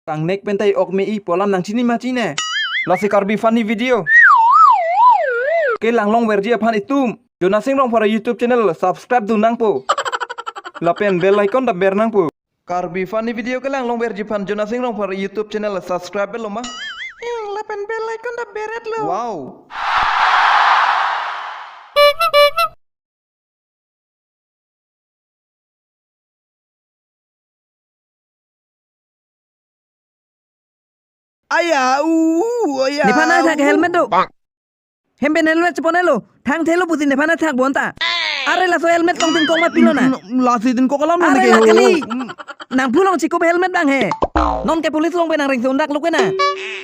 Tang nek pentai ok me I polam nang chini machine. La si karbi funny video. Ke lang long werji aphan itum. Jona sing long para YouTube channel subscribe du nang po. La pen bell icon da ber nang po. Karbi funny video ke lang long werji phan jona sing long para YouTube channel subscribe lo ma. La pen bell icon da beret lo. Wow. Ayah, ayah. Nepana thak helmet do. Hemben helmet seponelo. Thang thelo putin nepana thak bonta. Are la so helmet long tin kong mat pilo na. Lasi din ko kalam na Are la kali. Nang pulong chiko helmet bang he. Non ke polis long benang ring sundak luke na.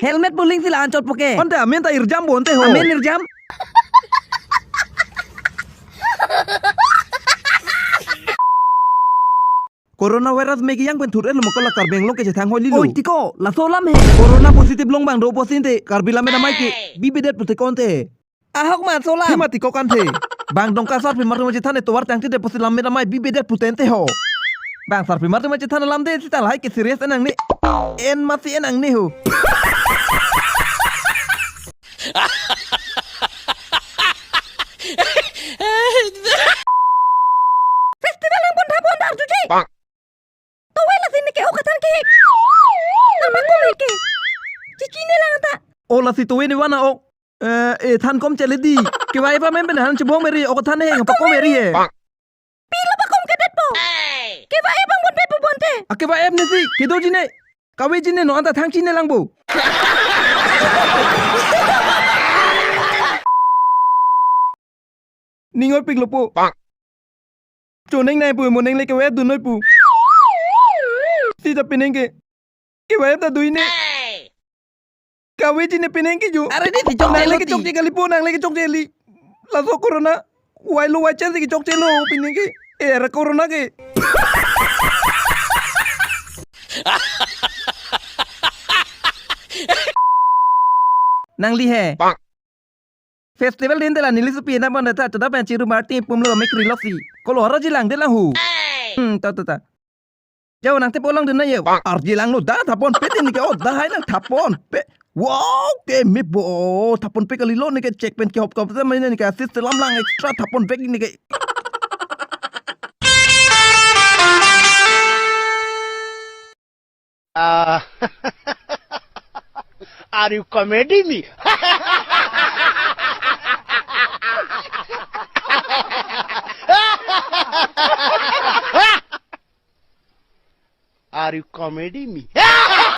Helmet puling sila ancot poke. Ante amin ta irjam bonte ho. Amin nirjam. Coronavirus megi yang pen thuret mo kala karbeng lo ke thang holi lo. Oi tiko la so lam he. Corona positive long bang do posinte karbila me namai ke bibidet pute konte. Ahok ma so lam. Hima tiko kante. Bang dongka sar pimar mo chithane towar tangti de posi lam me namai bibidet putente ho. Bang sar pimar mo chithane lam de sital hai ke serious enang ni. En masi enang ni ho. Festival ang bonda tuji. Towela sini ke okatan ke. Nama ko ke. Cikine lang ta. Ola si tuwe ni wana ok. Than kom chele di. Ke wai pa men ben han chbong meri ok than he pa ko meri he. Pilo pa kom kedet po. Ke ba e bang bonte po bonte. Ake ba ep ni si ke do jine. Kawe jine no anta thang chine lang bo. Ningoy piglo po. Choneng nai pu moneng le ke web du noi pu. Si ta pineng ke. Ke web ta duine. Kawe jine pineng ke ju. Are ni ti jong Nang le le ke chok kali po nang le ke chok jeli. La so corona. Wai lo wai chen si ke chok chelo pineng ke. Era corona ke. Nang li he. Festival din de la nili supi na bon ta ta pen chiru marti pum lo me kri losi. Kolo hara jilang de lang hu. Ta. Jauh nang te polang din na ye. Ar jilang lo da thapon pe tin ke o da hai nang thapon pe. Wow, ke mi bo thapon pe kali lo ni ke check pen ke hop kop ta mai ni ke assist lam lang extra thapon pe ni ke. Are you comedy me? Are you comedy me?